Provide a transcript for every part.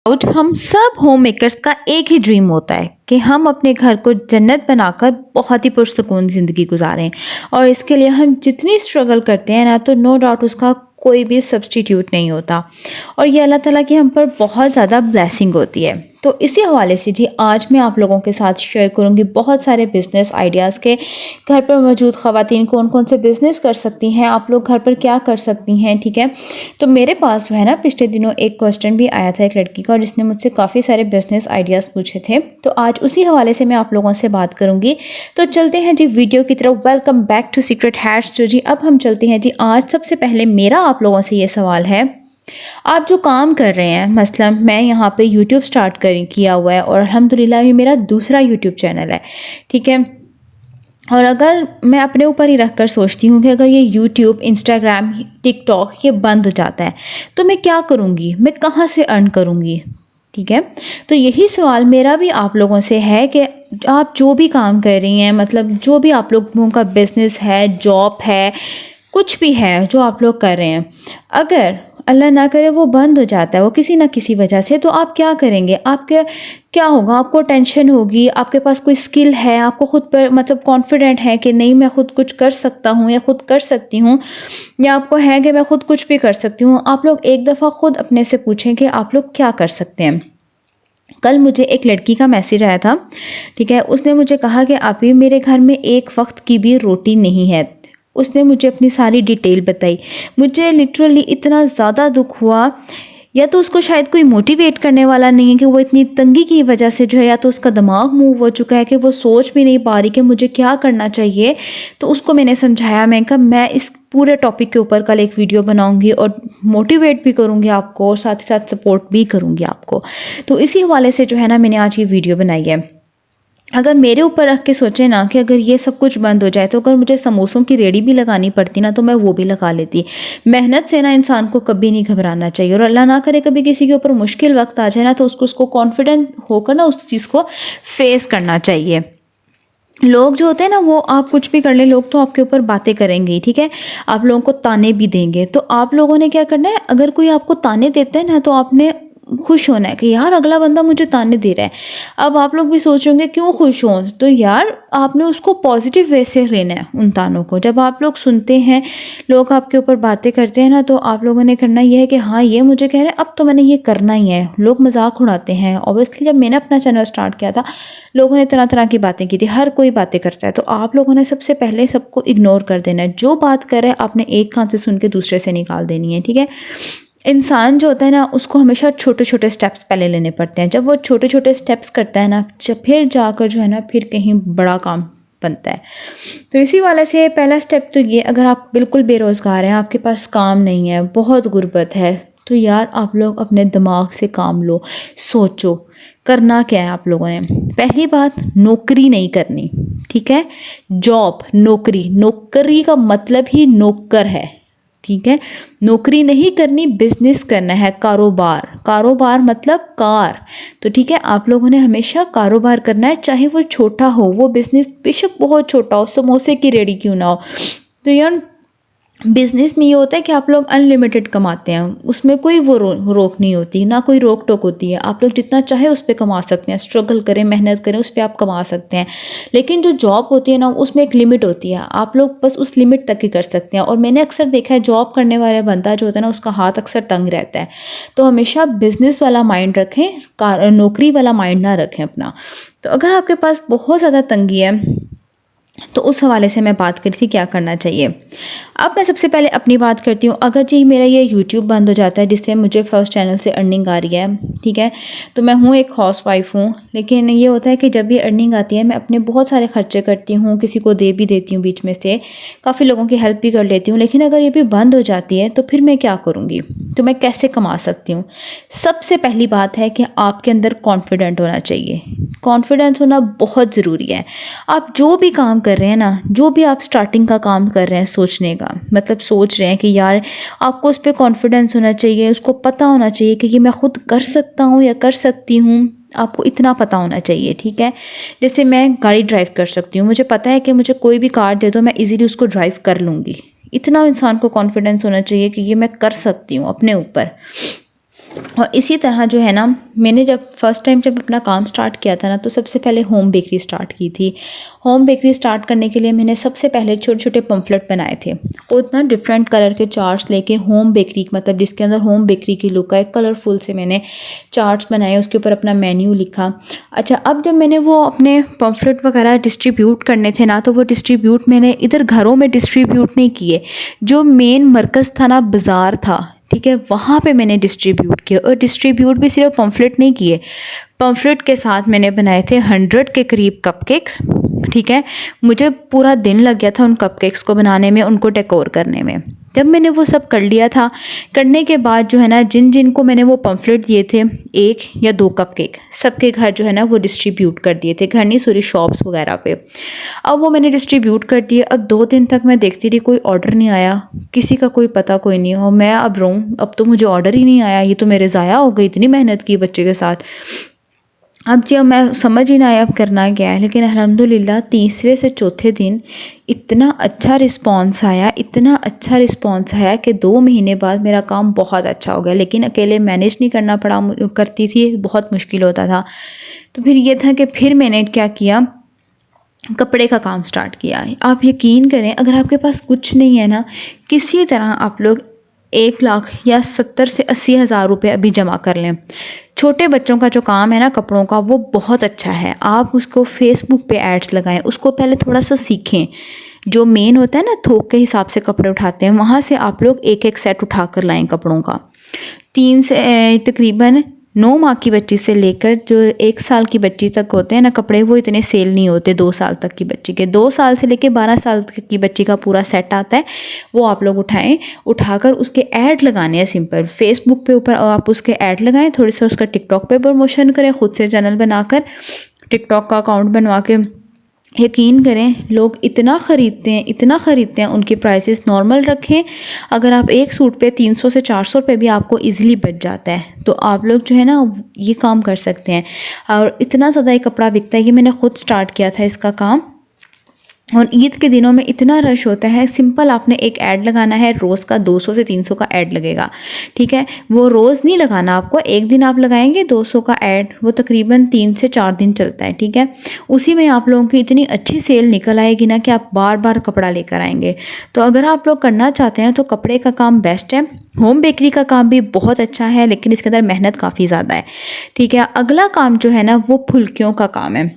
Out हम सब home makers का एक ही ड्रीम होता है कि हम अपने घर को जन्नत बनाकर बहुत ही पुरसुकून ज़िंदगी गुजारें। और इसके लिए हम जितनी स्ट्रगल करते हैं ना, तो नो डाउट उसका कोई भी सब्स्टिट्यूट नहीं होता। और ये अल्लाह ताला की हम पर बहुत ज़्यादा ब्लेसिंग होती है। तो इसी हवाले से जी आज मैं आप लोगों के साथ शेयर करूंगी बहुत सारे बिज़नेस आइडियाज़ के घर पर मौजूद ख़वातीन कौन कौन से बिज़नेस कर सकती हैं, आप लोग घर पर क्या कर सकती हैं। ठीक है, तो मेरे पास जो है ना, पिछले दिनों एक क्वेश्चन भी आया था एक लड़की का, और जिसने मुझसे काफ़ी सारे बिज़नेस आइडियाज़ पूछे थे। तो आज उसी हवाले से मैं आप लोगों से बात करूंगी। तो चलते हैं जी वीडियो की तरफ। Welcome back to secret hats. जो जी अब हम चलते हैं जी। आज सबसे पहले मेरा आप लोगों से ये सवाल है, आप जो काम कर रहे हैं, मसलन मैं यहाँ पे यूट्यूब स्टार्ट किया हुआ है और अल्हम्दुलिल्लाह ये मेरा दूसरा यूट्यूब चैनल है। ठीक है, और अगर मैं अपने ऊपर ही रख कर सोचती हूँ कि अगर ये यूट्यूब, इंस्टाग्राम, टिकटॉक ये बंद हो जाता है तो मैं क्या करूँगी, मैं कहाँ से अर्न करूँगी। ठीक है, तो यही सवाल मेरा भी आप लोगों से है कि आप जो भी काम कर रही हैं, मतलब जो भी आप लोगों का बिज़नेस है, जॉब है, कुछ भी है जो आप लोग कर रहे हैं, अगर अल्लाह ना करे वो बंद हो जाता है वो किसी ना किसी वजह से, तो आप क्या करेंगे। आपके क्या होगा, आपको टेंशन होगी, आपके पास कोई स्किल है, आपको खुद पर मतलब कॉन्फिडेंट है कि नहीं मैं खुद कुछ कर सकता हूँ या खुद कर सकती हूँ, या आपको है कि मैं खुद कुछ भी कर सकती हूँ। आप लोग एक दफ़ा खुद अपने से पूछें कि आप लोग क्या कर सकते हैं। कल मुझे एक लड़की का मैसेज आया था। ठीक है, उसने मुझे कहा कि आप ही मेरे घर में एक वक्त की भी रोटी नहीं है। उसने मुझे अपनी सारी डिटेल बताई। मुझे लिटरली इतना ज़्यादा दुख हुआ। या तो उसको शायद कोई मोटिवेट करने वाला नहीं है कि वो इतनी तंगी की वजह से जो है, या तो उसका दिमाग मूव हो चुका है कि वो सोच भी नहीं पा रही कि मुझे क्या करना चाहिए। तो उसको मैंने समझाया, मैं कहा मैं इस पूरे टॉपिक के ऊपर कल एक वीडियो बनाऊंगी और मोटिवेट भी करूंगी आपको और साथ ही साथ सपोर्ट भी करूंगी आपको। तो इसी हवाले से जो है ना, मैंने आज ये वीडियो बनाई है। अगर मेरे ऊपर रख के सोचे ना कि अगर ये सब कुछ बंद हो जाए, तो अगर मुझे समोसों की रेडी भी लगानी पड़ती ना, तो मैं वो भी लगा लेती। मेहनत से ना इंसान को कभी नहीं घबराना चाहिए, और अल्लाह ना करे कभी किसी के ऊपर मुश्किल वक्त आ जाए ना, तो उसको कॉन्फिडेंट होकर ना उस चीज़ को फेस करना चाहिए। लोग जो होते हैं ना, वो आप कुछ भी कर लें, लोग तो आपके ऊपर बातें करेंगे ही। ठीक है, आप लोगों को ताने भी देंगे। तो आप लोगों ने क्या करना है, अगर कोई आपको ताने देता है ना, तो आपने खुश होना है कि यार अगला बंदा मुझे ताने दे रहा है। अब आप लोग भी सोचोगे क्यों खुश हों, तो यार आपने उसको पॉजिटिव वे से लेना है उन तानों को। जब आप लोग सुनते हैं, लोग आपके ऊपर बातें करते हैं ना, तो आप लोगों ने करना यह है कि हाँ ये मुझे कह रहे हैं, अब तो मैंने ये करना ही है। लोग मजाक उड़ाते हैं। ऑब्वियसली जब मैंने अपना चैनल स्टार्ट किया था, लोगों ने तरह तरह की बातें की थी, हर कोई बातें करता है। तो आप लोगों ने सबसे पहले सबको इग्नोर कर देना है। जो बात कर रहा है आपने एक कान से सुन के दूसरे से निकाल देनी है। ठीक है, इंसान जो होता है ना, उसको हमेशा छोटे छोटे स्टेप्स पहले लेने पड़ते हैं। जब वो छोटे छोटे स्टेप्स करता है ना, जब फिर जाकर जो है ना, फिर कहीं बड़ा काम बनता है। तो इसी वाले से पहला स्टेप तो ये, अगर आप बिल्कुल बेरोज़गार हैं, आपके पास काम नहीं है, बहुत गुर्बत है, तो यार आप लोग अपने दिमाग से काम लो। सोचो करना क्या है आप लोगों ने। पहली बात, नौकरी नहीं करनी। ठीक है, जॉब, नौकरी, नौकरी का मतलब ही नौकर है। ठीक है, नौकरी नहीं करनी, बिजनेस करना है, कारोबार। कारोबार मतलब कार। तो ठीक है, आप लोगों ने हमेशा कारोबार करना है, चाहे वो छोटा हो, वो बिजनेस बेशक बहुत छोटा हो, समोसे की रेडी क्यों ना हो। तो यार बिजनेस में ये होता है कि आप लोग अनलिमिटेड कमाते हैं, उसमें कोई वो रोक नहीं होती, ना कोई रोक टोक होती है। आप लोग जितना चाहे उस पर कमा सकते हैं, स्ट्रगल करें, मेहनत करें, उस पर आप कमा सकते हैं। लेकिन जो जॉब होती है ना, उसमें एक लिमिट होती है, आप लोग बस उस लिमिट तक ही कर सकते हैं। और मैंने अक्सर देखा है, जॉब करने वाला बंदा जो होता है ना, उसका हाथ अक्सर तंग रहता है। तो हमेशा बिजनेस वाला माइंड रखें, नौकरी वाला माइंड ना रखें अपना। तो अगर आपके पास बहुत ज़्यादा तंगी है, तो उस हवाले से मैं बात करी थी क्या करना चाहिए। अब मैं सबसे पहले अपनी बात करती हूँ। अगर जी मेरा ये यूट्यूब बंद हो जाता है, जिससे मुझे फर्स्ट चैनल से अर्निंग आ रही है, ठीक है, तो मैं हूँ एक हाउस वाइफ हूँ, लेकिन ये होता है कि जब भी अर्निंग आती है, मैं अपने बहुत सारे खर्चे करती हूँ, किसी को दे भी देती हूँ, बीच में से काफ़ी लोगों की हेल्प भी कर लेती हूँ। लेकिन अगर ये भी बंद हो जाती है, तो फिर मैं क्या करूँगी, तो मैं कैसे कमा सकती हूँ। सबसे पहली बात है कि आपके अंदर कॉन्फिडेंट होना चाहिए। कॉन्फिडेंस होना बहुत ज़रूरी है। आप जो भी काम कर रहे हैं ना, जो भी आप स्टार्टिंग का काम कर रहे हैं, सोचने का मतलब सोच रहे हैं कि यार आपको उस पर कॉन्फिडेंस होना चाहिए, उसको पता होना चाहिए कि ये मैं खुद कर सकता हूँ या कर सकती हूँ। आपको इतना पता होना चाहिए। ठीक है, जैसे मैं गाड़ी ड्राइव कर सकती हूँ, मुझे पता है कि मुझे कोई भी कार दे दो, मैं इजीली उसको ड्राइव कर लूँगी। इतना इंसान को कॉन्फिडेंस होना चाहिए कि ये मैं कर सकती हूँ अपने ऊपर। और इसी तरह जो है ना, मैंने जब फर्स्ट टाइम जब अपना काम स्टार्ट किया था ना, तो सबसे पहले होम बेकरी स्टार्ट की थी। होम बेकरी स्टार्ट करने के लिए मैंने सबसे पहले छोटे छोटे पम्फलेट बनाए थे, खुद ना डिफरेंट कलर के चार्ट्स लेके होम बेकरी, मतलब जिसके अंदर होम बेकरी की लुक है, कलरफुल से मैंने चार्ट्स बनाए, उसके ऊपर अपना मेन्यू लिखा। अच्छा, अब जब मैंने वो अपने पम्फलेट वगैरह डिस्ट्रीब्यूट करने थे ना, तो वो डिस्ट्रीब्यूट मैंने इधर घरों में डिस्ट्रीब्यूट नहीं किए, जो मेन मरकज़ था ना, बाज़ार था, ठीक है, वहाँ पे मैंने डिस्ट्रीब्यूट किया। और डिस्ट्रीब्यूट भी सिर्फ पम्फलेट नहीं किए, पम्फलेट के साथ मैंने बनाए थे 100 के करीब कपकेक्स, ठीक है। मुझे पूरा दिन लग गया था उन कपकेक्स को बनाने में, उनको डेकोर करने में। जब मैंने वो सब कर लिया था, करने के बाद जो है ना, जिन जिन को मैंने वो पम्फलेट दिए थे, 1 या 2 कपकेक, सबके घर जो है ना वो डिस्ट्रीब्यूट कर दिए थे, घर नहीं सॉरी शॉप्स वगैरह पे। अब वो मैंने डिस्ट्रीब्यूट कर दिए। अब 2 दिन तक मैं देखती रही, कोई ऑर्डर नहीं आया, किसी का कोई पता कोई नहीं हो। मैं अब रोऊँ, अब तो मुझे ऑर्डर ही नहीं आया, ये तो मेरे ज़ाया हो गई, इतनी मेहनत की बच्चे के साथ। अब जब मैं समझ ही ना आया अब करना क्या है, लेकिन अल्हम्दुलिल्लाह तीसरे से चौथे दिन इतना अच्छा रिस्पांस आया, इतना अच्छा रिस्पांस आया कि 2 महीने बाद मेरा काम बहुत अच्छा हो गया। लेकिन अकेले मैनेज नहीं करना पड़ा, करती थी, बहुत मुश्किल होता था। तो फिर ये था कि फिर मैंने क्या किया, कपड़े का काम स्टार्ट किया। आप यकीन करें, अगर आपके पास कुछ नहीं है ना, किसी तरह आप लोग 1 लाख या 70 से 80 हज़ार रुपये अभी जमा कर लें। छोटे बच्चों का जो काम है ना कपड़ों का, वो बहुत अच्छा है। आप उसको फेसबुक पे एड्स लगाएं, उसको पहले थोड़ा सा सीखें। जो मेन होता है ना, थोक के हिसाब से कपड़े उठाते हैं, वहाँ से आप लोग एक एक सेट उठा कर लाएँ कपड़ों का। 3 से तकरीबन 9 माह की बच्ची से लेकर जो 1 साल की बच्ची तक होते हैं ना कपड़े, वो इतने सेल नहीं होते 2 साल तक की बच्ची के। 2 साल से लेकर 12 साल तक की बच्ची का पूरा सेट आता है, वो आप लोग उठाएं। उठाकर उसके ऐड लगाने हैं सिंपल, फेसबुक पे ऊपर आप उसके ऐड लगाएं, थोड़ी सा उसका टिकटॉक पे प्रमोशन करें, खुद से चैनल बनाकर टिकटॉक का अकाउंट बनवा के। यकीन करें, लोग इतना ख़रीदते हैं, इतना ख़रीदते हैं, उनके प्राइसेस नॉर्मल रखें। अगर आप एक सूट पे 300 से 400 रुपये भी आपको इजीली बच जाता है, तो आप लोग जो है ना ये काम कर सकते हैं। और इतना ज़्यादा ये कपड़ा बिकता है कि मैंने ख़ुद स्टार्ट किया था इसका काम। और ईद के दिनों में इतना रश होता है, सिंपल आपने एक ऐड लगाना है, रोज़ का 200 से 300 का ऐड लगेगा, ठीक है। वो रोज़ नहीं लगाना आपको, एक दिन आप लगाएंगे 200 का ऐड, वो तकरीबन 3 से 4 दिन चलता है, ठीक है। उसी में आप लोगों की इतनी अच्छी सेल निकल आएगी ना कि आप बार बार कपड़ा लेकर आएंगे। तो अगर आप लोग करना चाहते हैं तो कपड़े का काम बेस्ट है। होम बेकरी का काम भी बहुत अच्छा है, लेकिन इसके अंदर मेहनत काफ़ी ज़्यादा है, ठीक है। अगला काम जो है ना वो फुल्कियों का काम है।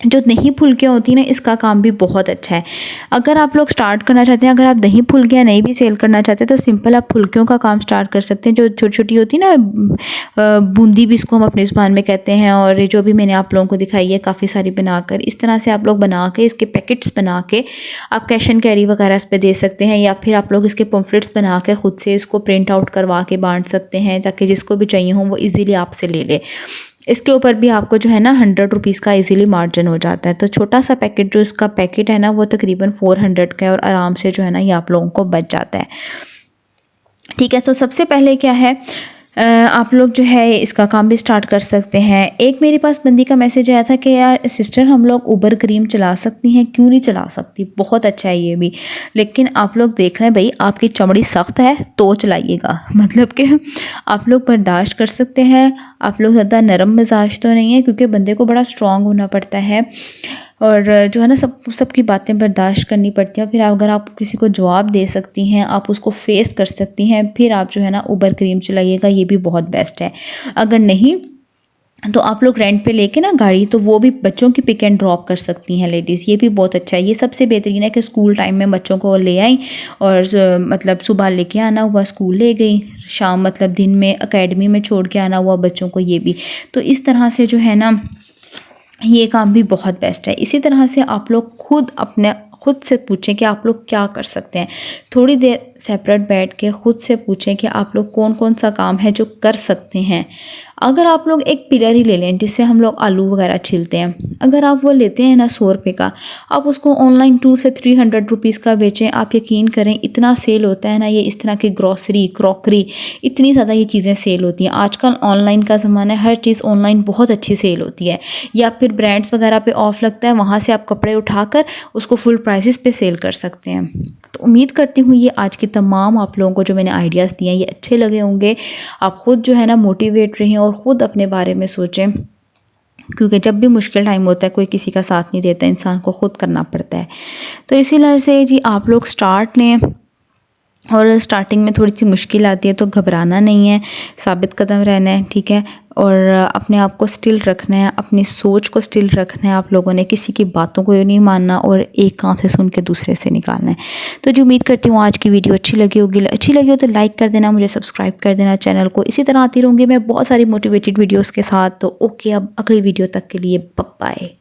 जो दही फुल्कियाँ होती हैं ना, इसका काम भी बहुत अच्छा है। अगर आप लोग स्टार्ट करना चाहते हैं, अगर आप दही फुल्कियाँ नहीं भी सेल करना चाहते तो सिंपल आप फुल्कियों का काम स्टार्ट कर सकते हैं। जो छोटी छोटी होती है ना, बूंदी भी इसको हम अपनी ज़ुबान में कहते हैं। और जो भी मैंने आप लोगों को दिखाई है काफ़ी सारी बनाकर, इस तरह से आप लोग बना के इसके पैकेट्स बना के आप कैश एंड कैरी वगैरह इस पर दे सकते हैं, या फिर आप लोग इसके पम्फलेट्स बना के ख़ुद से इसको प्रिंट आउट करवा के बांट सकते हैं, ताकि जिसको भी चाहिए हो वो ईज़िली आपसे ले ले। इसके ऊपर भी आपको जो है ना 100 रुपीज़ का इजीली मार्जिन हो जाता है। तो छोटा सा पैकेट, जो इसका पैकेट है ना, वो तकरीबन 400 का है, और आराम से जो है ना ये आप लोगों को बच जाता है, ठीक है। तो सबसे पहले क्या है, आप लोग जो है इसका काम भी स्टार्ट कर सकते हैं। एक मेरे पास बंदी का मैसेज आया था कि यार सिस्टर, हम लोग उबर क्रीम चला सकती हैं, क्यों नहीं चला सकती, बहुत अच्छा है ये भी। लेकिन आप लोग देख लें भाई, आपकी चमड़ी सख्त है तो चलाइएगा, मतलब कि आप लोग बर्दाश्त कर सकते हैं। आप लोग ज़्यादा नरम मिजाज तो नहीं है, क्योंकि बंदे को बड़ा स्ट्रॉन्ग होना पड़ता है, और जो है ना सबकी बातें बर्दाश्त करनी पड़ती हैं। फिर अगर आप किसी को जवाब दे सकती हैं, आप उसको फेस कर सकती हैं, फिर आप जो है ना उबर क्रीम चलाइएगा, ये भी बहुत बेस्ट है। अगर नहीं तो आप लोग रेंट पे लेके ना गाड़ी, तो वो भी बच्चों की पिक एंड ड्रॉप कर सकती हैं लेडीज़, ये भी बहुत अच्छा है। ये सबसे बेहतरीन है कि स्कूल टाइम में बच्चों को ले आई, और मतलब सुबह लेके आना हुआ स्कूल ले गई, शाम मतलब दिन में एकेडमी में छोड़ के आना हुआ बच्चों को, ये भी। तो इस तरह से जो है ना ये काम भी बहुत बेस्ट है। इसी तरह से आप लोग खुद से पूछें कि आप लोग क्या कर सकते हैं। थोड़ी देर सेपरेट बैठ के खुद से पूछें कि आप लोग कौन कौन सा काम है जो कर सकते हैं। अगर आप लोग एक पिलर ही ले लें जिससे हम लोग आलू वगैरह छीलते हैं, अगर आप वो लेते हैं ना 100 रुपये का, आप उसको ऑनलाइन 200 से 300 रुपीज़ का बेचें, आप यकीन करें इतना सेल होता है ना। ये इस तरह की ग्रॉसरी, क्रॉकरी, इतनी ज़्यादा ये चीज़ें सेल होती हैं। आजकल ऑनलाइन का ज़माना है, हर चीज़ ऑनलाइन बहुत अच्छी सेल होती है। या फिर ब्रांड्स वगैरह पे ऑफ लगता है, वहाँ से आप कपड़े उठाकर उसको फुल प्राइसेस पे सेल कर सकते हैं। तो उम्मीद करती हूँ ये आज की तमाम आप लोगों को जो मैंने आइडियाज़ दिए हैं ये अच्छे लगे होंगे। आप ख़ुद जो है ना मोटिवेट रहें और ख़ुद अपने बारे में सोचें, क्योंकि जब भी मुश्किल टाइम होता है कोई किसी का साथ नहीं देता, इंसान को ख़ुद करना पड़ता है। तो इसी वजह से जी आप लोग स्टार्ट लें, और स्टार्टिंग में थोड़ी सी मुश्किल आती है तो घबराना नहीं है, साबित कदम रहना है, ठीक है। और अपने आप को स्टिल रखना है, अपनी सोच को स्टिल रखना है। आप लोगों ने किसी की बातों को नहीं मानना और एक कान से सुन के दूसरे से निकालना है। तो जो उम्मीद करती हूँ आज की वीडियो अच्छी लगी हो तो लाइक कर देना, मुझे सब्सक्राइब कर देना चैनल को। इसी तरह आती रहूँगी मैं बहुत सारी मोटिवेटेड वीडियोज़ के साथ। तो ओके, अब अगली वीडियो तक के लिए बाय बाय।